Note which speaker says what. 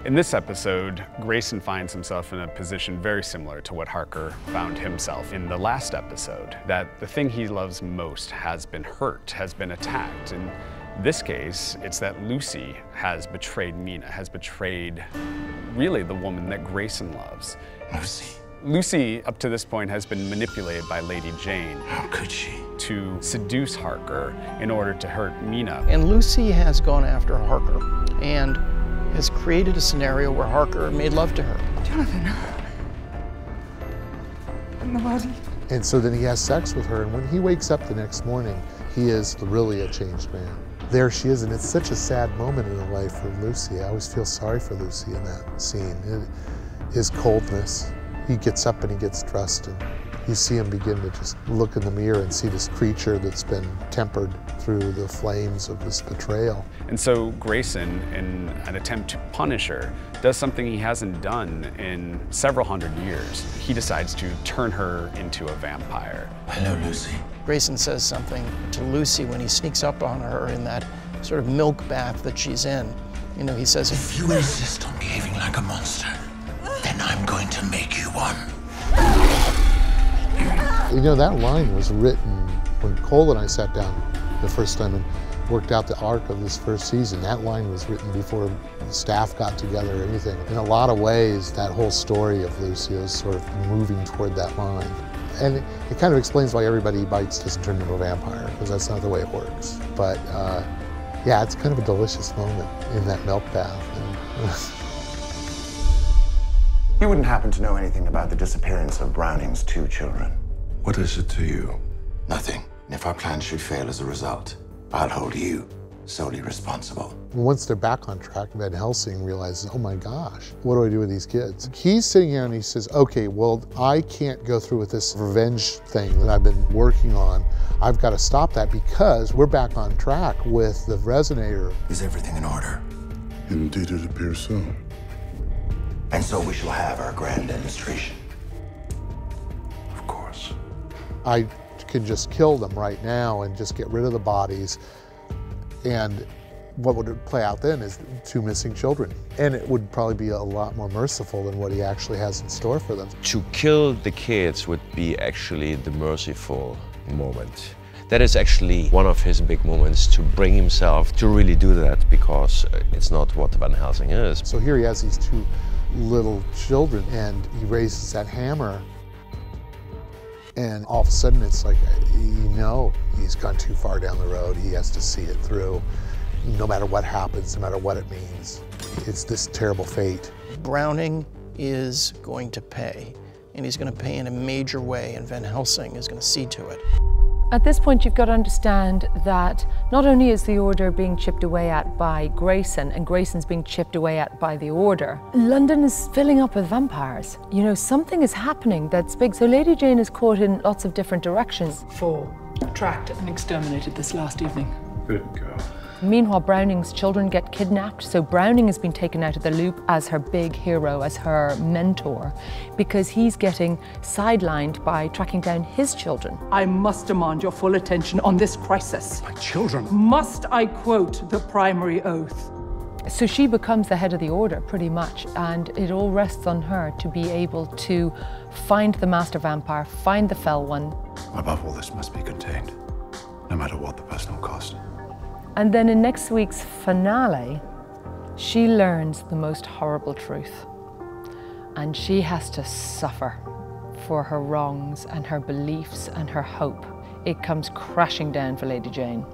Speaker 1: In this episode, Grayson finds himself in a position very similar to what Harker found himself in the last episode, that the thing he loves most has been hurt, has been attacked. In this case, it's that Lucy has betrayed Mina, has betrayed really the woman that Grayson loves. Lucy, up to this point, has been manipulated by Lady Jane.
Speaker 2: How could she?
Speaker 1: To seduce Harker in order to hurt Mina.
Speaker 3: And Lucy has gone after Harker and has created a scenario where Harker made love to her.
Speaker 4: Jonathan, in the body.
Speaker 5: And so then he has sex with her, and when he wakes up the next morning, he is really a changed man. There she is, and it's such a sad moment in the life of Lucy. I always feel sorry for Lucy in that scene. His coldness. He gets up and he gets dressed, and you see him begin to just look in the mirror and see this creature that's been tempered through the flames of this betrayal.
Speaker 1: And so Grayson, in an attempt to punish her, does something he hasn't done in several hundred years. He decides to turn her into a vampire.
Speaker 2: Hello, Lucy.
Speaker 3: Grayson says something to Lucy when he sneaks up on her in that sort of milk bath that she's in. You know, he says,
Speaker 2: "If you insist on behaving like a monster, then I'm going to make you one."
Speaker 5: You know, that line was written when Cole and I sat down the first time and worked out the arc of this first season. That line was written before the staff got together or anything. In a lot of ways, that whole story of Lucy is sort of moving toward that line. And it kind of explains why everybody he bites doesn't turn into a vampire, because that's not the way it works. But yeah, it's kind of a delicious moment in that milk bath.
Speaker 6: You wouldn't happen to know anything about the disappearance of Browning's 2 children?
Speaker 2: What is it to you?
Speaker 6: Nothing. And if our plan should fail as a result, I'll hold you solely responsible.
Speaker 5: Once they're back on track, Van Helsing realizes, oh my gosh, what do I do with these kids? He's sitting here and he says, okay, well, I can't go through with this revenge thing that I've been working on. I've got to stop that because we're back on track with the resonator.
Speaker 6: Is everything in order?
Speaker 2: Indeed, it appears so.
Speaker 6: And so we shall have our grand demonstration.
Speaker 2: Of course.
Speaker 5: I can just kill them right now and just get rid of the bodies. And what would play out then is 2 missing children. And it would probably be a lot more merciful than what he actually has in store for them.
Speaker 7: To kill the kids would be actually the merciful moment. That is actually one of his big moments, to bring himself to really do that, because it's not what Van Helsing is.
Speaker 5: So here he has these 2 little children, and he raises that hammer, and all of a sudden it's like, you know, he's gone too far down the road. He has to see it through, no matter what happens, no matter what it means. It's this terrible fate.
Speaker 3: Browning is going to pay, and he's going to pay in a major way, and Van Helsing is going to see to it.
Speaker 8: At this point, you've got to understand that not only is the Order being chipped away at by Grayson, and Grayson's being chipped away at by the Order, London is filling up with vampires. You know, something is happening that's big. So Lady Jane is caught in lots of different directions.
Speaker 4: 4 tracked and exterminated this last evening.
Speaker 2: Good girl.
Speaker 8: Meanwhile, Browning's children get kidnapped, so Browning has been taken out of the loop as her big hero, as her mentor, because he's getting sidelined by tracking down his children.
Speaker 4: I must demand your full attention on this crisis.
Speaker 2: My children.
Speaker 4: Must I quote the primary oath?
Speaker 8: So she becomes the head of the Order, pretty much, and it all rests on her to be able to find the master vampire, find the fell one.
Speaker 2: Above all, this must be contained, no matter what the personal cost.
Speaker 8: And then in next week's finale, she learns the most horrible truth. And she has to suffer for her wrongs and her beliefs and her hope. It comes crashing down for Lady Jane.